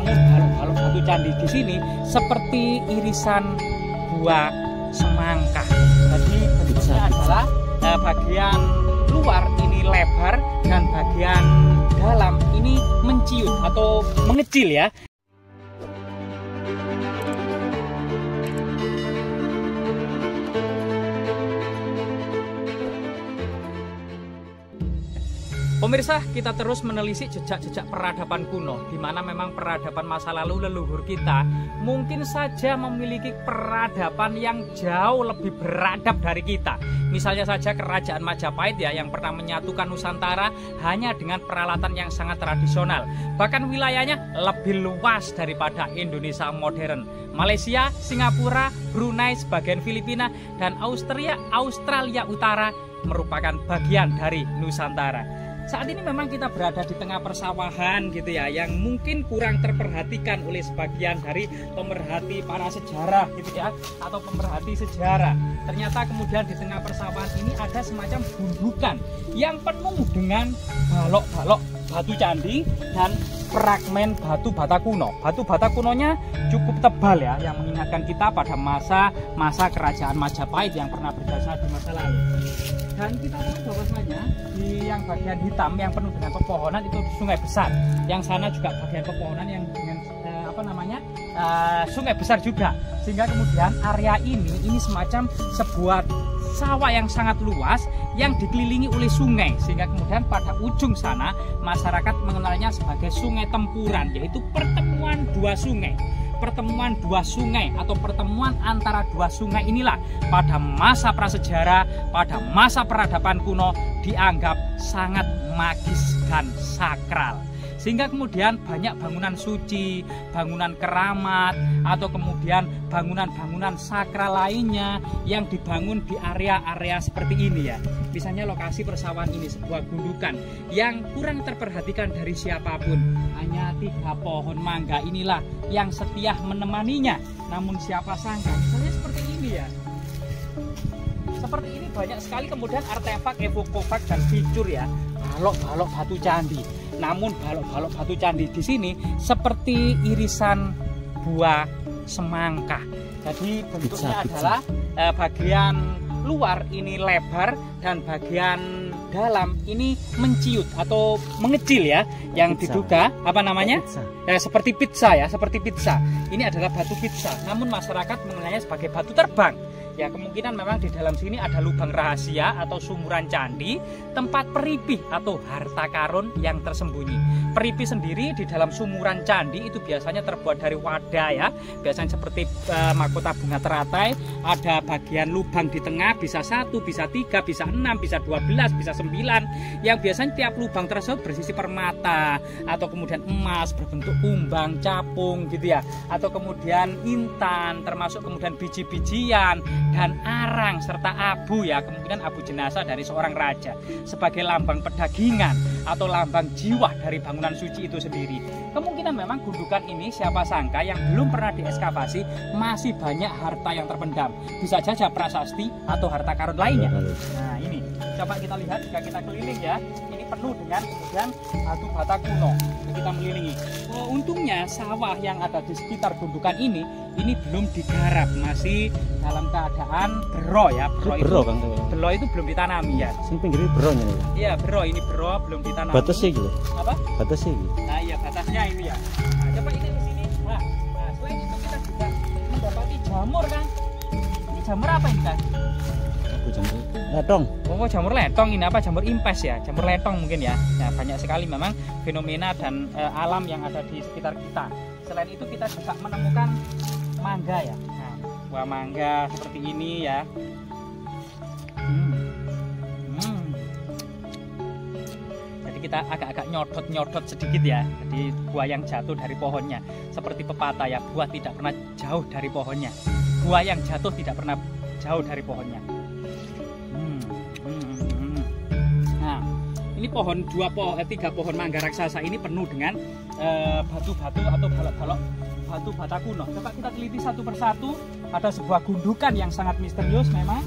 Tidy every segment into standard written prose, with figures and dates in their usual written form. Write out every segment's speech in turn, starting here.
Namun balok-balok batu candi di sini seperti irisan buah semangka. Jadi bentuknya adalah bagian luar ini lebar dan bagian dalam ini menciut atau mengecil ya. Pemirsa, kita terus menelisik jejak-jejak peradaban kuno, di mana memang peradaban masa lalu leluhur kita mungkin saja memiliki peradaban yang jauh lebih beradab dari kita. Misalnya saja Kerajaan Majapahit ya, yang pernah menyatukan Nusantara hanya dengan peralatan yang sangat tradisional. Bahkan wilayahnya lebih luas daripada Indonesia modern. Malaysia, Singapura, Brunei, sebagian Filipina, dan Australia Utara merupakan bagian dari Nusantara. Saat ini memang kita berada di tengah persawahan gitu ya, yang mungkin kurang terperhatikan oleh sebagian dari pemerhati para sejarah gitu ya, atau pemerhati sejarah. Ternyata kemudian di tengah persawahan ini ada semacam gundukan yang penuh dengan balok-balok batu candi dan fragmen batu bata kuno. Batu bata kunonya cukup tebal ya, yang mengingatkan kita pada masa Kerajaan Majapahit yang pernah berjasa di masa lalu. Dan kita tahu bahwasanya di yang bagian hitam yang penuh dengan pepohonan itu sungai besar. Yang sana juga bagian pepohonan yang dengan sungai besar juga. Sehingga kemudian area ini semacam sebuah sawah yang sangat luas yang dikelilingi oleh sungai. Sehingga kemudian pada ujung sana masyarakat mengenalnya sebagai Sungai Tempuran, yaitu pertemuan dua sungai. Pertemuan dua sungai atau pertemuan antara dua sungai inilah pada masa prasejarah, pada masa peradaban kuno dianggap sangat magis dan sakral. Sehingga kemudian banyak bangunan suci, bangunan keramat, atau kemudian bangunan-bangunan sakral lainnya yang dibangun di area-area seperti ini ya. Misalnya lokasi persawahan ini sebuah gundukan yang kurang terperhatikan dari siapapun. Hanya 3 pohon mangga inilah yang setia menemaninya. Namun siapa sangka, misalnya seperti ini ya. Seperti ini banyak sekali kemudian artefak, evokofak, dan fitur ya. Balok-balok batu candi. Namun balok-balok batu candi di sini seperti irisan buah semangka. Jadi bentuknya adalah bagian luar ini lebar dan bagian dalam ini menciut atau mengecil ya, yang diduga apa namanya seperti pizza ya, seperti pizza. Ini adalah batu pizza, namun masyarakat mengenalnya sebagai batu terbang. Ya, kemungkinan memang di dalam sini ada lubang rahasia atau sumuran candi, tempat peripih atau harta karun yang tersembunyi. Peripih sendiri di dalam sumuran candi itu biasanya terbuat dari wadah ya, biasanya seperti mahkota bunga teratai, ada bagian lubang di tengah, bisa 1, bisa 3, bisa 6, bisa 12, bisa 9, yang biasanya tiap lubang tersebut bersisi permata, atau kemudian emas berbentuk kumbang, capung gitu ya, atau kemudian intan, termasuk kemudian biji-bijian dan arang serta abu ya, kemungkinan abu jenazah dari seorang raja sebagai lambang pedagingan atau lambang jiwa dari bangunan suci itu sendiri. Kemungkinan memang gundukan ini siapa sangka yang belum pernah diekskavasi masih banyak harta yang terpendam, bisa saja prasasti atau harta karun lainnya. Nah ini coba kita lihat jika kita keliling ya, ini penuh dengan kemudian batu bata kuno yang kita melilingi. Untungnya sawah yang ada di sekitar gundukan ini belum digarap, masih dalam keadaan bero ya. Bero itu belum ditanami ya. Sini pinggirnya beronya nih. Iya bero, ini bero belum ditanami. Batasnya gitu. Apa? Batasnya gitu. Nah iya batasnya ini ya. Nah, coba ini di sini. Nah, selain itu kita juga mendapati jamur kan. Ini jamur apa ini kan? Jamur letong. Oh jamur letong, ini apa? Jamur impes ya, jamur letong mungkin ya. Nah banyak sekali memang fenomena dan alam yang ada di sekitar kita. Selain itu kita juga menemukan mangga ya. Nah, buah mangga seperti ini ya. Jadi kita agak-agak nyodot sedikit ya. Jadi buah yang jatuh dari pohonnya seperti pepatah ya, buah tidak pernah jauh dari pohonnya. Buah yang jatuh tidak pernah jauh dari pohonnya. Nah, ini tiga pohon mangga raksasa ini penuh dengan batu-batu atau balok-balok batu bata kuno. Coba kita teliti satu persatu. Ada sebuah gundukan yang sangat misterius memang.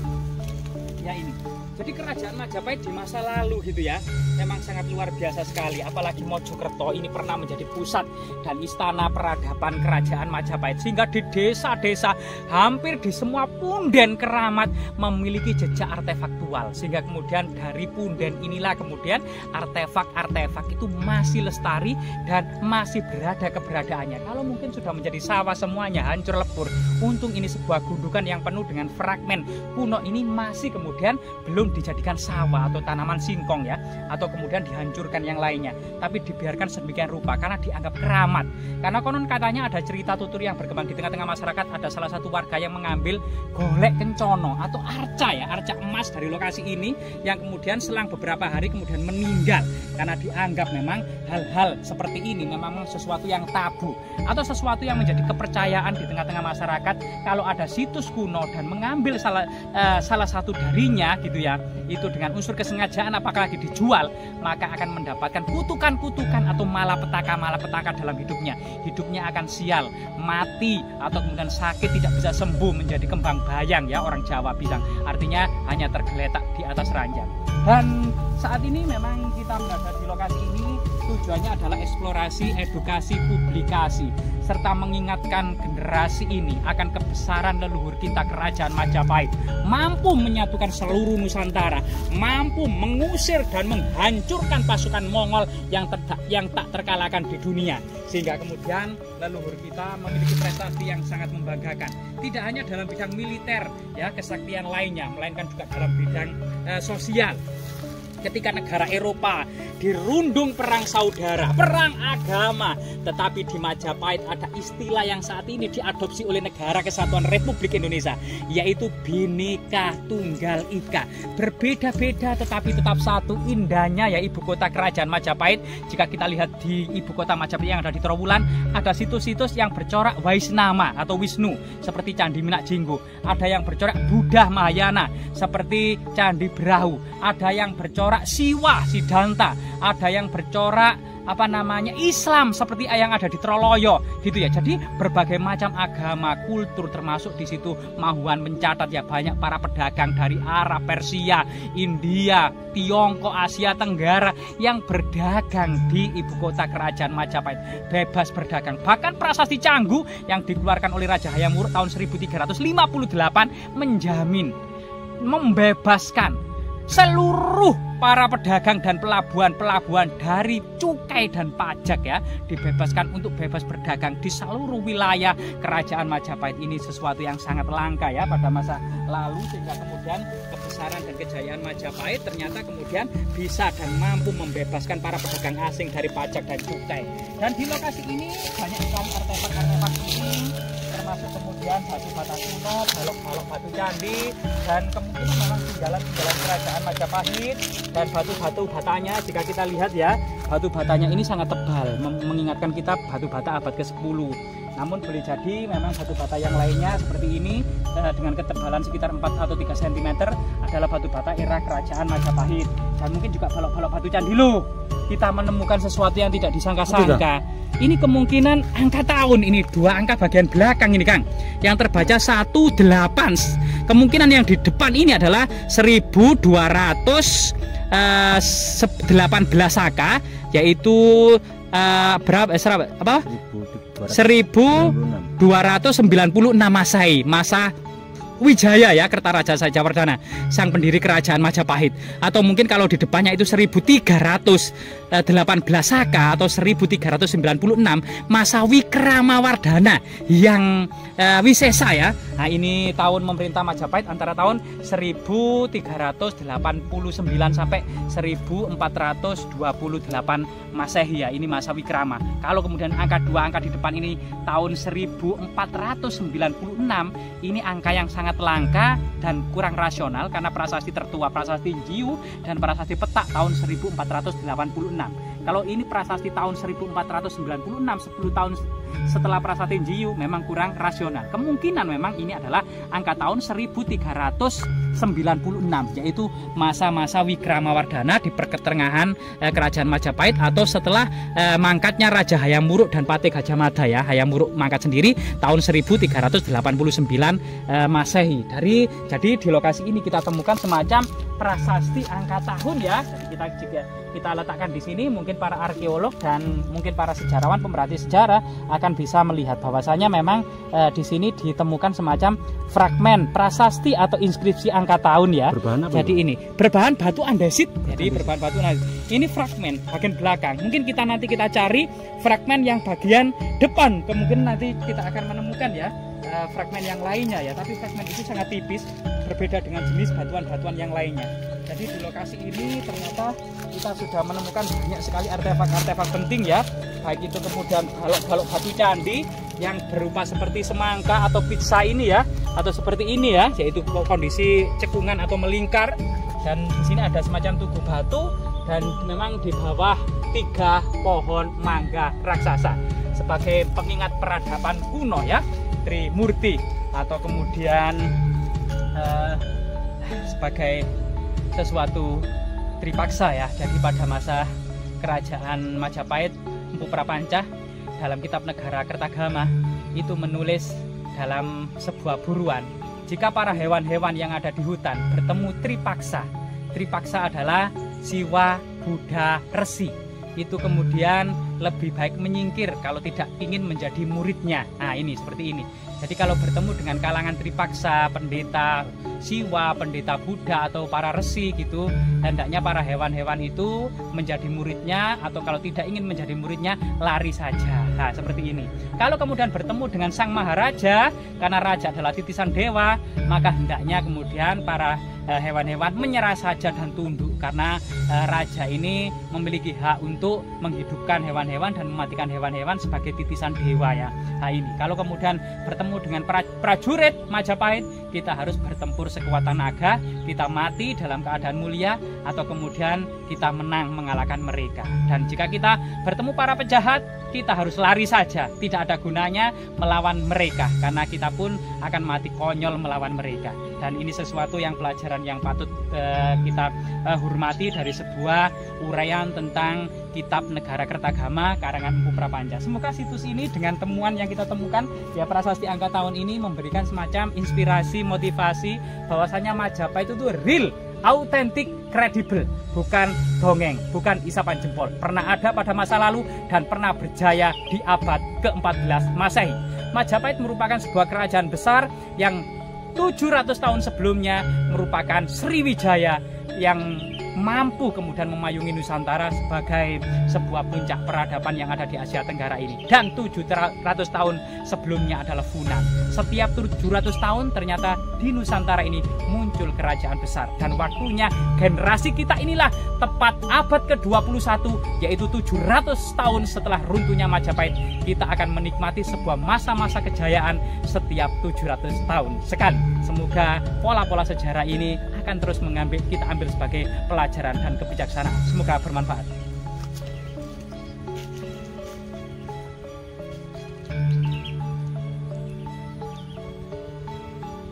Ya ini. Jadi kerajaan Majapahit di masa lalu gitu ya, memang sangat luar biasa sekali. Apalagi Mojokerto ini pernah menjadi pusat dan istana peradaban kerajaan Majapahit. Sehingga di desa-desa, hampir di semua punden keramat memiliki jejak artefaktual. Sehingga kemudian dari punden inilah kemudian artefak-artefak itu masih lestari dan masih berada keberadaannya. Kalau mungkin sudah menjadi sawah semuanya, hancur lebur. Untung ini sebuah gundukan yang penuh dengan fragmen kuno ini masih kemudian belum dijadikan sawah atau tanaman singkong ya, atau kemudian dihancurkan yang lainnya, tapi dibiarkan sedemikian rupa karena dianggap keramat. Karena konon katanya ada cerita tutur yang berkembang di tengah-tengah masyarakat, ada salah satu warga yang mengambil golek kencono atau arca ya, arca emas dari lokasi ini yang kemudian selang beberapa hari kemudian meninggal karena dianggap memang hal-hal seperti ini memang sesuatu yang tabu atau sesuatu yang menjadi kepercayaan di tengah-tengah masyarakat. Kalau ada situs kuno dan mengambil salah satu darinya gitu ya, itu dengan unsur kesengajaan apalagi dijual, maka akan mendapatkan kutukan-kutukan atau malapetaka dalam hidupnya. Hidupnya akan sial, mati, atau kemudian sakit tidak bisa sembuh, menjadi kembang bayang ya, orang Jawa bilang. Artinya hanya tergeletak di atas ranjang. Dan saat ini memang kita berada di lokasi ini, tujuannya adalah eksplorasi, edukasi, publikasi, serta mengingatkan generasi ini akan kebesaran leluhur kita kerajaan Majapahit, mampu menyatukan seluruh Nusantara, mampu mengusir dan menghancurkan pasukan Mongol yang tak terkalahkan di dunia. Sehingga kemudian leluhur kita memiliki prestasi yang sangat membanggakan, tidak hanya dalam bidang militer ya, kesaktian lainnya, melainkan juga dalam bidang sosial. Ketika negara Eropa dirundung perang saudara, perang agama, tetapi di Majapahit ada istilah yang saat ini diadopsi oleh Negara Kesatuan Republik Indonesia, yaitu Bhinneka Tunggal Ika. Berbeda-beda tetapi tetap satu, indahnya ya ibu kota kerajaan Majapahit. Jika kita lihat di ibu kota Majapahit yang ada di Trowulan, ada situs-situs yang bercorak Waisnama atau Wisnu seperti Candi Minak Jinggo, ada yang bercorak Buddha Mahayana seperti Candi Brahu, ada yang bercorak Siwa Siddhanta, ada yang bercorak Islam seperti yang ada di Troloyo gitu ya. Jadi berbagai macam agama, kultur, termasuk di situ Mahuan mencatat ya, banyak para pedagang dari Arab, Persia, India, Tiongkok, Asia Tenggara yang berdagang di ibu kota kerajaan Majapahit, bebas berdagang. Bahkan prasasti Canggu yang dikeluarkan oleh Raja Hayam Wuruk tahun 1358 menjamin, membebaskan seluruh para pedagang dan pelabuhan-pelabuhan dari cukai dan pajak ya, dibebaskan untuk bebas berdagang di seluruh wilayah kerajaan Majapahit. Ini sesuatu yang sangat langka ya pada masa lalu, sehingga kemudian kebesaran dan kejayaan Majapahit ternyata kemudian bisa dan mampu membebaskan para pedagang asing dari pajak dan cukai. Dan di lokasi ini banyak sekali artefak-artefak ini, termasuk kemudian batu bata kuno, balok-balok batu candi, dan kemungkinan memang tinggalan-tinggalan kerajaan Majapahit. Dan batu-batu batanya jika kita lihat ya, batu batanya ini sangat tebal, mengingatkan kita batu bata abad ke-10. Namun boleh jadi memang batu bata yang lainnya seperti ini dengan ketebalan sekitar 4 atau 3 cm adalah batu bata era kerajaan Majapahit. Dan mungkin juga balok-balok batu candi loh. Kita menemukan sesuatu yang tidak disangka-sangka. Ini kemungkinan angka tahun, ini 2 angka bagian belakang ini Kang, yang terbaca 18. Kemungkinan yang di depan ini adalah 1218 Saka, yaitu berapa? 1296 Masehi, masa Wijaya ya, Kertaraja Sajawardana, sang pendiri kerajaan Majapahit. Atau mungkin kalau di depannya itu 1318 Saka atau 1396 masa Wikramawardhana yang Wisesa ya. Nah, ini tahun memerintah Majapahit antara tahun 1389 sampai 1428 Masehi ya. Ini masa Wikrama. Kalau kemudian angka 2 angka di depan ini tahun 1496, ini angka yang sangat langka dan kurang rasional karena prasasti tertua, prasasti Jiu dan prasasti Petak tahun 1486. Kalau ini prasasti tahun 1496, 10 tahun setelah prasasti Jiyu, memang kurang rasional. Kemungkinan memang ini adalah angka tahun 1396, yaitu masa-masa Wikramawardhana di pertengahan kerajaan Majapahit, atau setelah mangkatnya Raja Hayam Wuruk dan Patih Gajah Mada ya. Hayam Wuruk mangkat sendiri tahun 1389 Masehi. Jadi di lokasi ini kita temukan semacam prasasti angka tahun ya. Jadi kita letakkan di sini, mungkin para arkeolog dan mungkin para sejarawan pemerhati sejarah akan bisa melihat bahwasanya memang di sini ditemukan semacam fragmen prasasti atau inskripsi angka tahun ya. Berbahan apa? Jadi ini berbahan batu andesit. Jadi berbahan batu andesit. Ini fragmen bagian belakang. Mungkin nanti kita cari fragmen yang bagian depan. Kemungkinan nanti kita akan menemukan ya fragmen yang lainnya ya. Tapi fragmen itu sangat tipis, berbeda dengan jenis batuan-batuan yang lainnya. Jadi di lokasi ini ternyata kita sudah menemukan banyak sekali artefak-artefak penting ya. Baik itu kemudian balok-balok batu candi yang berupa seperti semangka atau pizza ini ya, atau seperti ini ya, yaitu kondisi cekungan atau melingkar. Dan di sini ada semacam tugu batu, dan memang di bawah 3 pohon mangga raksasa sebagai pengingat peradaban kuno ya, Trimurti, atau kemudian sebagai sesuatu tripaksa ya. Jadi pada masa kerajaan Majapahit, Empu Prapanca dalam kitab Negara Kertagama itu menulis dalam sebuah buruan, jika para hewan-hewan yang ada di hutan bertemu tripaksa. Tripaksa adalah Siwa, Buddha, Resi. Itu kemudian lebih baik menyingkir kalau tidak ingin menjadi muridnya. Nah ini seperti ini. Jadi kalau bertemu dengan kalangan tripaksa, pendeta Siwa, pendeta Buddha atau para resi gitu, hendaknya para hewan-hewan itu menjadi muridnya, atau kalau tidak ingin menjadi muridnya lari saja. Nah seperti ini. Kalau kemudian bertemu dengan sang maharaja, karena raja adalah titisan dewa, maka hendaknya kemudian para hewan-hewan menyerah saja dan tunduk, karena raja ini memiliki hak untuk menghidupkan hewan-hewan dan mematikan hewan-hewan sebagai titisan dewa ya. Nah ini kalau kemudian bertemu dengan prajurit Majapahit, kita harus bertempur sekuat tenaga, kita mati dalam keadaan mulia, atau kemudian kita menang mengalahkan mereka. Dan jika kita bertemu para penjahat, kita harus lari saja, tidak ada gunanya melawan mereka, karena kita pun akan mati konyol melawan mereka. Dan ini sesuatu yang pelajaran yang patut kita hormati dari sebuah uraian tentang kitab Negara Kertagama karangan Empu Prapanca. Semoga situs ini dengan temuan yang kita temukan ya, prasasti angka tahun ini memberikan semacam inspirasi, motivasi bahwasanya Majapahit itu real, autentik, kredibel, bukan dongeng, bukan isapan jempol. Pernah ada pada masa lalu dan pernah berjaya di abad ke-14 Masehi. Majapahit merupakan sebuah kerajaan besar yang 700 tahun sebelumnya merupakan Sriwijaya yang mampu kemudian memayungi Nusantara sebagai sebuah puncak peradaban yang ada di Asia Tenggara ini. Dan 700 tahun sebelumnya adalah Funan. Setiap 700 tahun ternyata di Nusantara ini muncul kerajaan besar. Dan waktunya generasi kita inilah tepat abad ke-21, yaitu 700 tahun setelah runtuhnya Majapahit, kita akan menikmati sebuah masa-masa kejayaan setiap 700 tahun sekali. Semoga pola-pola sejarah ini akan terus kita ambil sebagai pelajaran dan kebijaksanaan. Semoga bermanfaat.